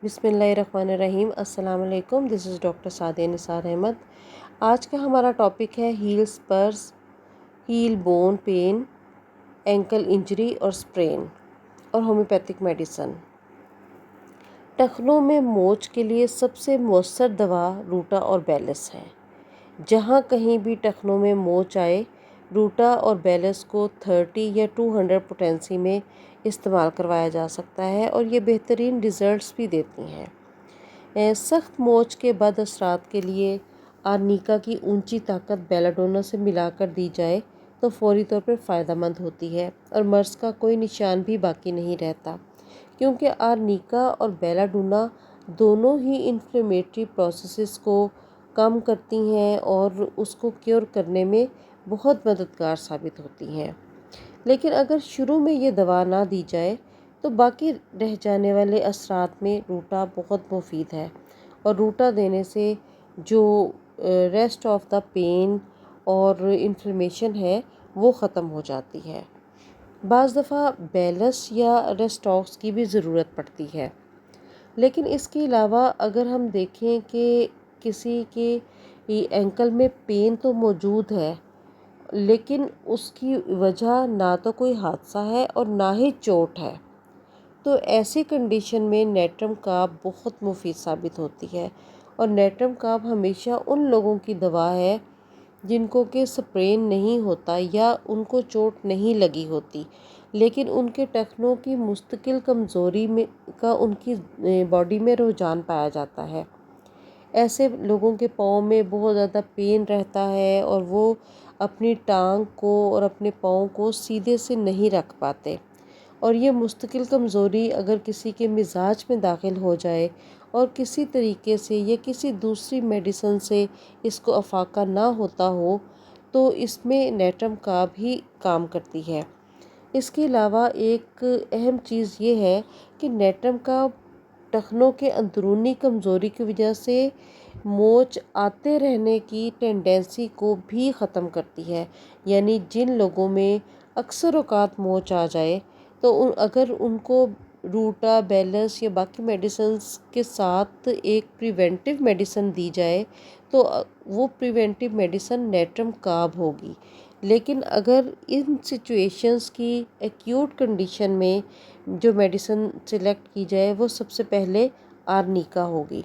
بسم اللہ الرحمن الرحیم۔ السلام علیکم، this is doctor Sadia Nisar Ahmed. آج کا ہمارا ٹاپک ہے heel spurs, heel bone pain, ankle injury اور سپرین اور ہومیوپیتھک میڈیسن۔ ٹخنوں میں موچ کے لیے سب سے مؤثر دوا روٹا اور بیلس ہے۔ جہاں کہیں بھی ٹخنوں میں موچ آئے، روٹا اور بیلس کو 30 یا 200 پوٹینسی میں استعمال کروایا جا سکتا ہے اور یہ بہترین ریزلٹس بھی دیتی ہیں۔ سخت موچ کے بد اثرات کے لیے آرنیکا کی اونچی طاقت بیلاڈونا سے ملا کر دی جائے تو فوری طور پر فائدہ مند ہوتی ہے اور مرض کا کوئی نشان بھی باقی نہیں رہتا، کیونکہ آرنیکا اور بیلاڈونا دونوں ہی انفلیمیٹری پروسیسز کو کم کرتی ہیں اور اس کو کیور کرنے میں بہت مددگار ثابت ہوتی ہیں۔ لیکن اگر شروع میں یہ دوا نہ دی جائے تو باقی رہ جانے والے اثرات میں روٹا بہت مفید ہے، اور روٹا دینے سے جو ریسٹ آف دا پین اور انفلیمیشن ہے وہ ختم ہو جاتی ہے۔ بعض دفعہ بیلس یا ریسٹاکس کی بھی ضرورت پڑتی ہے، لیکن اس کے علاوہ اگر ہم دیکھیں کہ کسی کے اینکل میں پین تو موجود ہے لیکن اس کی وجہ نہ تو کوئی حادثہ ہے اور نہ ہی چوٹ ہے، تو ایسی کنڈیشن میں نیٹرم کاب بہت مفید ثابت ہوتی ہے۔ اور نیٹرم کاب ہمیشہ ان لوگوں کی دوا ہے جن کو کہ سپرین نہیں ہوتا یا ان کو چوٹ نہیں لگی ہوتی، لیکن ان کے ٹخنوں کی مستقل کمزوری کا ان کی باڈی میں رجحان پایا جاتا ہے۔ ایسے لوگوں کے پاؤں میں بہت زیادہ پین رہتا ہے اور وہ اپنی ٹانگ کو اور اپنے پاؤں کو سیدھے سے نہیں رکھ پاتے، اور یہ مستقل کمزوری اگر کسی کے مزاج میں داخل ہو جائے اور کسی طریقے سے یا کسی دوسری میڈیسن سے اس کو افاقہ نہ ہوتا ہو تو اس میں نیٹرم کاب ہی کام کرتی ہے۔ اس کے علاوہ ایک اہم چیز یہ ہے کہ نیٹرم کاب ٹخنوں کے اندرونی کمزوری کی وجہ سے موچ آتے رہنے کی ٹینڈنسی کو بھی ختم کرتی ہے، یعنی جن لوگوں میں اکثر اوقات موچ آ جائے تو اگر ان کو روٹا، بیلس یا باقی میڈیسنز کے ساتھ ایک پریونٹیو میڈیسن دی جائے تو وہ پریونٹیو میڈیسن نیٹرم کاب ہوگی۔ لیکن اگر ان سچویشنز کی ایکیوٹ کنڈیشن میں جو میڈیسن سلیکٹ کی جائے وہ سب سے پہلے آرنیکا ہوگی،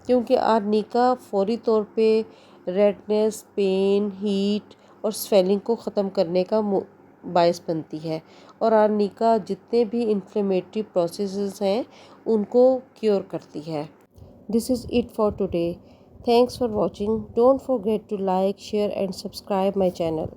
کیونکہ آرنیکا فوری طور پہ ریڈنس، پین، ہیٹ اور سویلنگ کو ختم کرنے کا باعث بنتی ہے، اور آرنیکا جتنے بھی انفلیمیٹری پروسیسز ہیں ان کو کیور کرتی ہے۔ This is it for today. Thanks for watching. Don't forget to like, share and subscribe my channel.